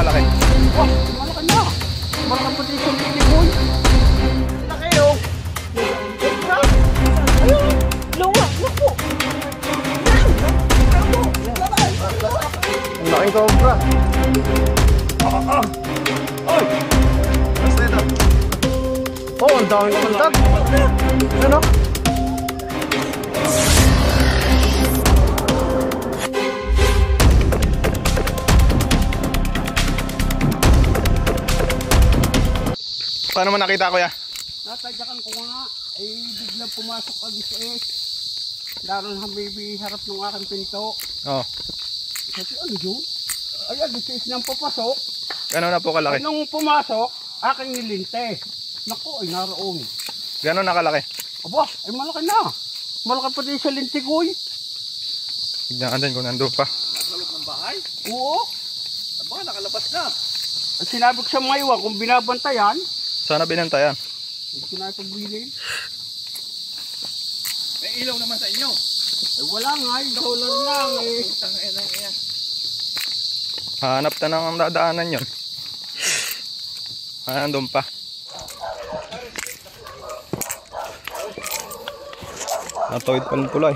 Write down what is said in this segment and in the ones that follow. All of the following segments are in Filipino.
kalaki? Wah, malaki na. Malaki pati isang titiboy. Laki oh. Ayun, luwa, naku. Ang laking cobra. Oy! Basta ito. Oh, ang daming kumuntab. Ano? Paano mo nakita, kuya? Natadyakan ko nga, ay biglang pumasok ang GS. Lalo na may harap ng aking pinto. Oo. Kasi ano yun? Ay, ang GS nang papasok. Gano'n na po kalaki? Nung pumasok, aking nilinte. Naku, ay naroon. Gano'n na kalaki? Aba, ay malaki na. Malaki pati sa lintikoy. Tignan natin kung nandun pa. Nasa loob ng bahay? Oo. Aba, nakalabas na. At sinabi ko sa mga iwan, kung binabantayan, Sana binantayan. hindi ko na ipagbilin. May ilaw naman sa inyo. Ay wala nga, yung solar lang eh. Hanap na ng dadaanan yun. Nandun pa. Natuwid pa ng tulay.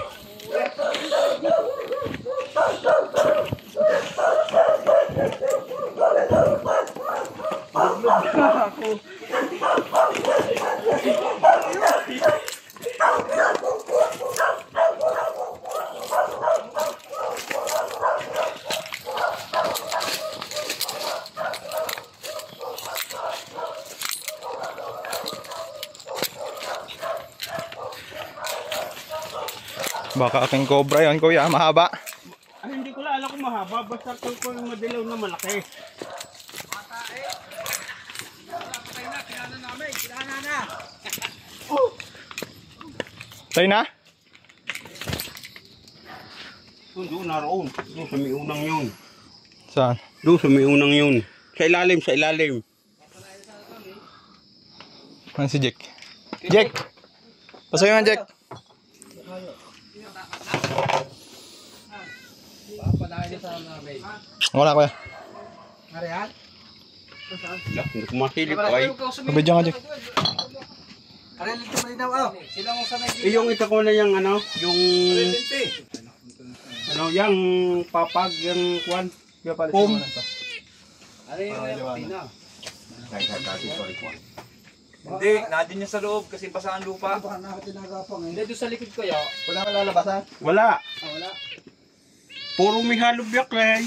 Baka aking cobra yun, kuya. Mahaba. Ay, hindi ko lang alam kung mahaba. Basta ko yung madilaw na malaki. Tayo na? Doon naroon. Doon sa may unang yun. Saan? Doon sa may unang yun. Sa ilalim, sa ilalim. Ano si Jack? Jack! Pasok yun, Jack. Wala, kuya. Hindi ko masilip ay. Pabidyo nga, Jack. Yung ito ko na yung ano, yung ano, yung papag, yung kwan. Pum. Hindi, nadin niya sa loob kasi basa ang lupa. Hindi, doon sa likod ko yun. Wala kang lalabasan? Wala. Wala. Puro may halubyak eh.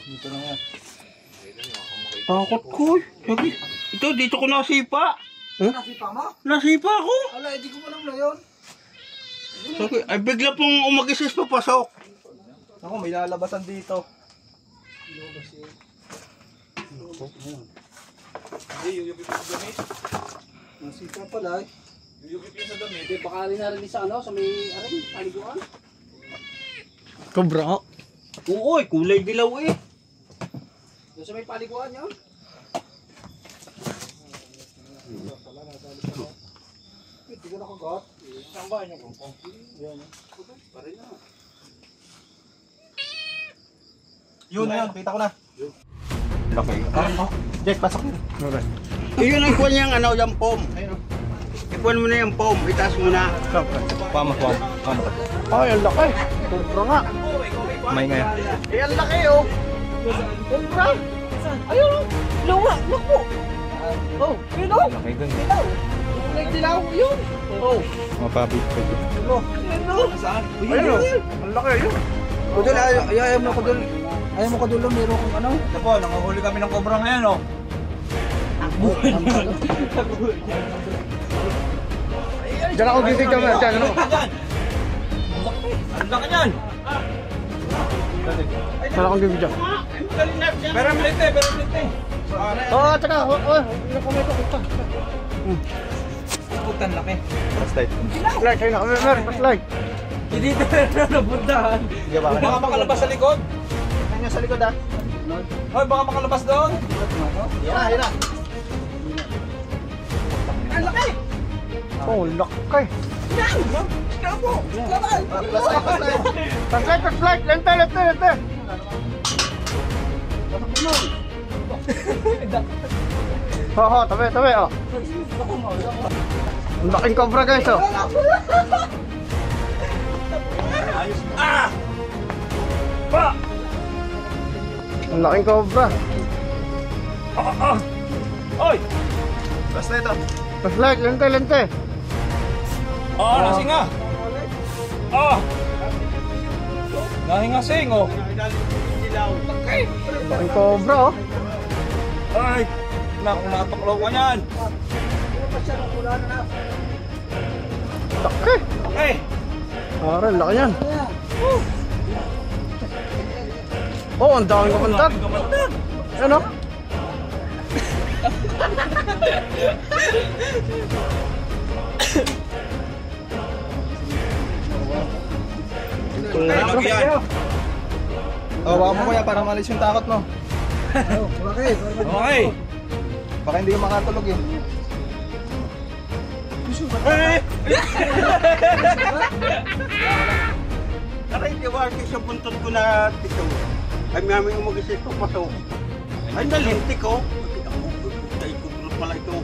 Dito na yan. Takot ko. Sabi, ito, dito ko nasipa. Nasipa mo? Nasipa ko. Wala, hindi ko alam na yun. Sabi, ay bigla pong umagisis papasok. Ako, may lalabasan dito. Hindi, yung yupip yung sa damit. Nasipa pala eh. Yung yupip yung sa damit. Hindi, baka rin narinig sa ano, sa may aring, paliguan. Cobra. Oo, kulay dilaw eh. Doon sa may paliguan yun. Hindi ko nakagat. Saan ba yun yung kongkong? Yan. Parin na. Yun na yun, kita ko na. Laki. Jack, pasok yun. Iyon ang kuwan niyang ano, yung pom. Ikuan mo na yung pom, itaas mo na. Pama. Ay, ang laki. Kumpra nga. May nga yan. Ay, ang laki oh. Kumpra. Ayun oh. Luwa, naku. Oh, yun oh. Laki dun. Dilaw. Kulay dilaw yun. Oh. Mapabit pa dun. Yun oh. Saan? Ayun oh. Ang laki yun. Kudul, ayaw mo kudul. Ayaw mo kudul, meron kong ano. Ito po, nanguhuli kami ng cobra ngayon, oh. Diyan ako gigig ka mo. Diyan, ano? Ang laki niyan! Diyan ako gigig dyan. Pero malite. Oo, tsaka. Nakumay ko. Putan laki. Flashlight. Flashlight, kayo na. Meron, flashlight. Hindi na napuntahan. Baka makalabas sa likod. Kanya sa likod, ah. Hoy, baka makalabas doon. Yan na. Ang laki. Oh, laki. Yan. Kapo. Laban. Flashlight. Lente. Oo, tabi, tabi, oh. Ang laking cobra guys, oh. Ang laking cobra. Oy! Basta na ito. Flashlight, lente, lente. Oo, nasinga! Ah! Nahingasing, oh! Laking cobra, oh. Ay! Naku, natuklaw ka yan! Laki. Ay! Aral, laki yan. Oh, ang daming kamandag. Ano? Talag yan! Oh, baka mo kuya para malis yung takot mo. Okay! Baka hindi ka makatulog eh. Aray, di ba sa buntot ko na tito? Ay, may umagisip ko pa to. Ay, nalintik ko. Ay, kubro pala ito.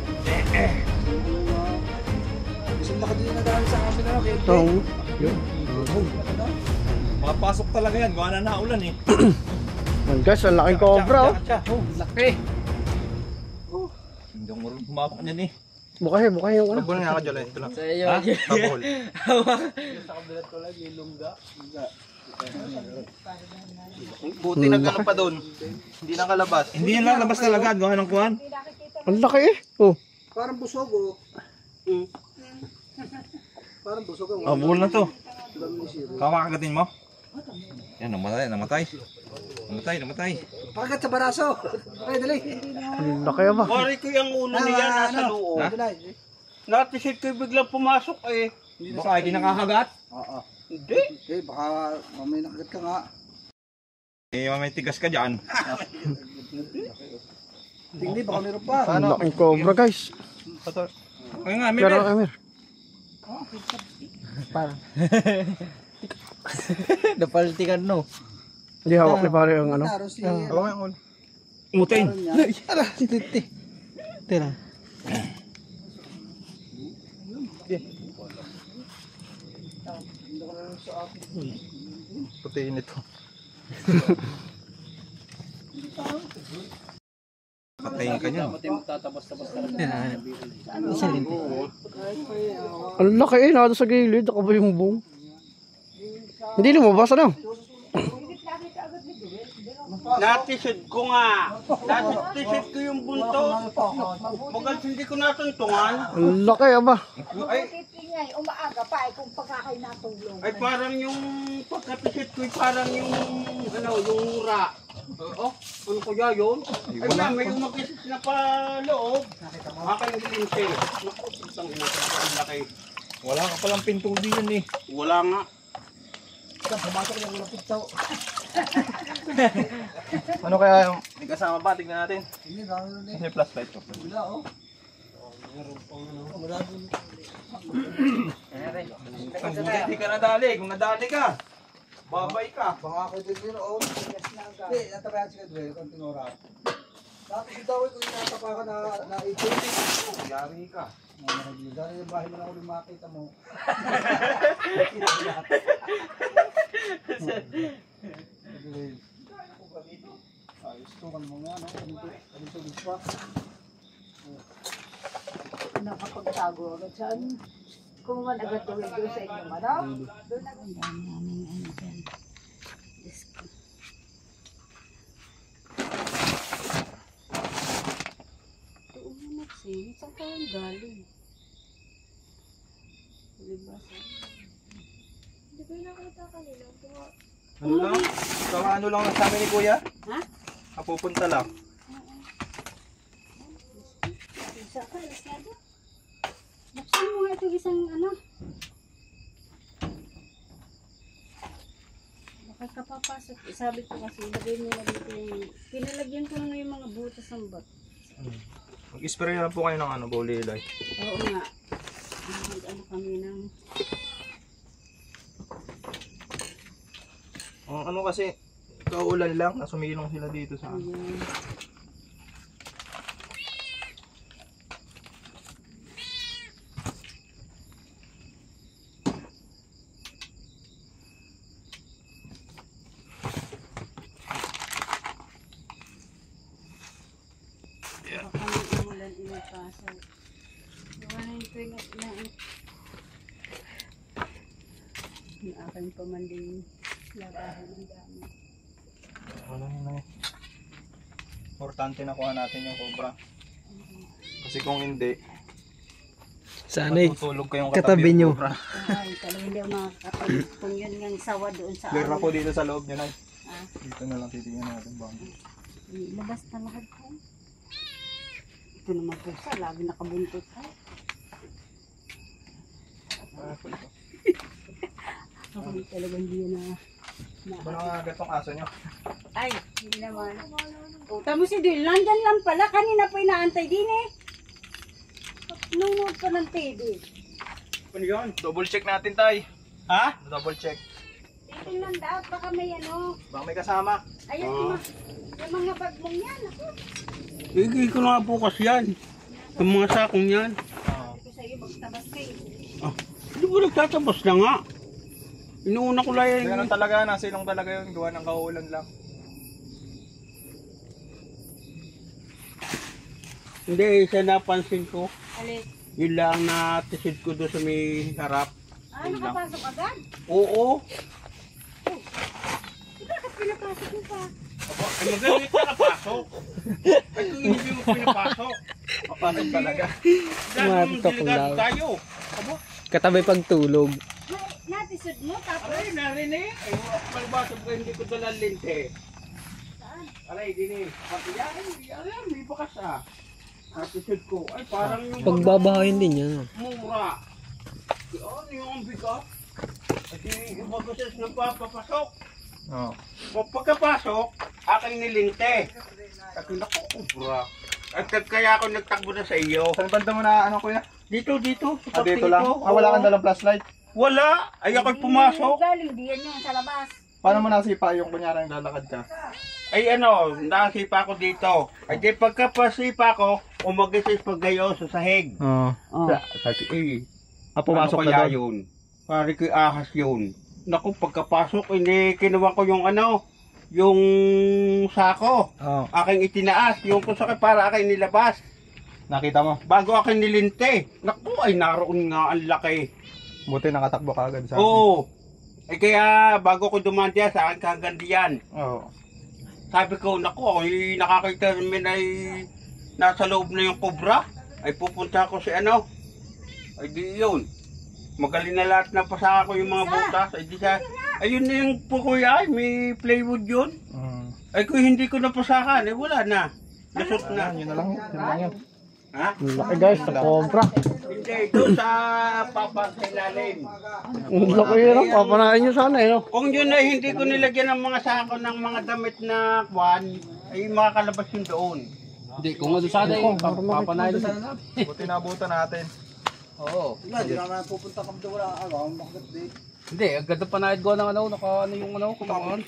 Isang laki din na dahil sa amin na okay. Oo. Mapasok talaga yan, gawa na naulan eh. Yan guys, ang laking cobra, oh. Oh, laki! Hindi ako marunong pumapak niyan eh. Bukahin, bukahin yung ano. Pabol nga ako dyan. Ito lang. Ha? Pabol. Buti nagano pa doon. Hindi nakalabas. Hindi yan lang labas talaga, gawa ng kuhan. Ang laki eh. Oh. Parang busog, oh. Parang busog ang Buhol na to. Kakakagatin mo? Yan, namatay, namatay. Namatay. Pagat sa baraso. Ay, dali. Ang laki ba? Wari ko yung ulo niya nasa loob. Ha? Natisit ko biglang pumasok eh. Baka hindi nakakagat? Oo. Hindi. Eh, baka mamay nakagat ka nga. Eh, may tigas ka dyan. Hindi, baka meron pa. Ang laking cobra guys. Kaya nga, may Pero mer. Amir. Napaltikan no. Hindi hawak ni pare ang ano. Awa nga yung ulo. Mutin. Tira. Putiin ito. Patayin ka niyan. Ang laki eh, nado sa gilid. Ako ba yung buong? Hindi lumabas ano? Natisid ko nga. Natisid ko yung buntot. Pagkat hindi ko natuntungan. Ang laki ba? Ay, umaaga pa ay kung pagkakay natulog. Ay parang yung pagkatisid ko parang yung ano, yung hura. Oo, ano kaya yun? Ay may umagisip na pa loob. Akin yung linte. Naku, isang ina ko ang laki. Wala ka palang pintong diyan eh. Wala nga. Ano kaya yung may kasama pa? Tignan natin. Kasi flashlight ko. Hindi ka nadali. Kung nadali ka, babay ka. Baka ako din yun, oh. Hindi, natabayan si Kadwell, kung tinura. Dati si Dawi kung inatapakan na ito. Yari ka. Dahil yung bahay mo na ulit makita mo. Ayos to, kan mo nga, no? Ganito pa. Nakapagtago agad saan. Kung man agad doon sa inyo, madam. Doon agad. Namin ano dyan. Doon mo nagsin. Saan ka yung galing? Diba sa? Hindi ko yung nakita kanila. Ano lang? Baka ano lang sa amin ni Kuya? Ha? Kapupunta lang. Isa ka, alas na doon. Buksan mo nga ito isang ano. Baka ka papasok. Sabi ko kasi, ilagay mo na dito yung... Pinalagyan ko na yung mga butas ng bot. Mag-spray lang po kayo ng ano, Bowley Light. Oo nga. Ano kami ng... Ang ano kasi, Kaulan lang, nasumilong sila dito sa Ayan. Baka may umulan inapasal. Gawa na yung tuwing na yung aking pamanding labahan ng dami. ano na eh. Importante na kuha natin yung cobra. Kasi kung hindi, Sana eh. matutulog kayong Katabi katabi nyo. yung cobra. Ay, talagang hindi ako makakapag. Kung yun yung sawa doon sa Clear na po dito sa loob nyo na. Ah, Dito na lang titingnan natin bang. labas na lahat ko. Ito naman po sa, lagi nakabuntot ha. Ako talagang hindi na Ba nangagat tong aso nyo? ay, hindi naman. O, tamo si Dil, nandyan lang pala. Kanina pa inaantay din eh. Nunod pa ng TV. Ano yun? Double check natin tay. Ha? Double check. Titingnan daw, baka may ano. Baka may kasama. Ayan yung mga bag mong yan. Ako. Higay ko na nga bukas yan. Yung mga sakong yan. Sabi ko sa'yo, magtabas kayo. Hindi mo nagtatabas na nga. Inuuna ko lang yan. Ganun talaga, nasilong talaga yun. Gawa ng kaulan lang. Hindi, isa napansin ko. Alis. Yun lang na tisid ko doon sa may harap. Ah, nakapasok agad? Oo. Bakit pinapasok mo pa? Ay, magaling ka napasok. Ay, kung hindi mo pinapasok. Papasok talaga. Dahil Matok delikado lang. tayo. Abo, Katabi pagtulog. Natisod mo, tapos aray, narinig. Ay, palibasag ko hindi ko dala lente. saan? Aray, dini. Pati yan, hindi alam, may bakas ah. Natisod ko. Ay, parang yung Pagbabahayin din yan. mura. Ano yung bigat? At yung bagas na papapasok. Oo. Pagkapasok, aking nilinte. Sabi ko, kubra. At kaya ako nagtakbo na sa iyo. Saan banda mo na ano kuya? Dito. Sa Dito pating lang? ko. Wala kang Oo. dalang flashlight? Wala. Ay, ako'y pumasok. Galing diyan yun sa labas. Paano mo nasipa yung kunyari lalakad ka? Ay, nakasipa ko dito. Ay, di pagkapasipa ko, umagisis paggayo sa sahig. Oo. Pumasok ano na kaya doon? yun? Pari ko ahas yun. Naku, pagkapasok, hindi kinuha ko yung yung sako. Oo. Aking itinaas, yung kusakit para aking nilabas. Nakita mo? Bago aking nilinte. Naku, ay naroon nga ang laki. Buti nakatakbo ka agad sa akin. Oo. Ay kaya bago ko dumantiya sa aking kagandian. Oo. Sabi ko, naku, ay nakakita namin ay nasa loob na yung kobra. Ay pupunta ako si Ay di yun. Magaling na lahat na pasaka ko yung mga butas. Ay di siya. Ayun na yung po kuya, ay may plywood yun. Ay kung hindi ko napasakan, eh wala na. Nasot na. Yun na lang yun. Yun lang yun. Ha? Laki guys, sa cobra. Hindi, doon sa papas sa ilalim. Ang laki yun. Papanain nyo sana eh. No? Kung yun ay hindi ko nilagyan ng mga sako ng mga damit na kwan, ay makakalabas yun doon. Hindi, kung ano sana yun, papanayin sana natin. Buti nabutan natin. Oo. Hindi naman pupunta kami doon wala bakit di? Hindi, ang ganda panahid ko ng naka ano yung kumakaan.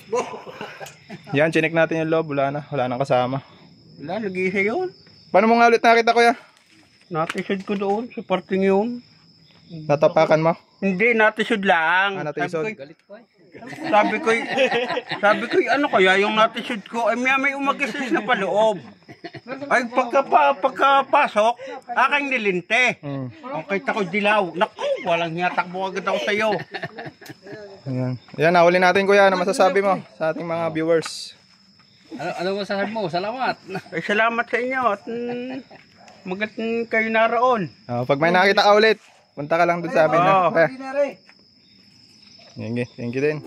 Yan, chinek natin yung loob. Wala nang kasama. Wala, nag-iisa yun. Paano mo nga ulit nakita kuya? Natisod ko doon sa parting yun. Natapakan mo? Hindi, natisod lang. Natisod. Galit ko eh. Sabi ko, ano kaya yung natisod ko? Ay, may umagisis na paloob. Ay, pagkapasok, aking nilinte. Ang kita ko dilaw. Naku, walang hiyatakbo agad ako sa'yo. Ayan. Ayan, nahuli natin kuya. Ano masasabi mo sa ating mga viewers? Ano masasabi mo? Salamat. Ay, salamat sa inyo at magating kayo naroon. Pag may nakita ka ulit, punta ka lang dun sa amin. Oo. Ha? Thank you din.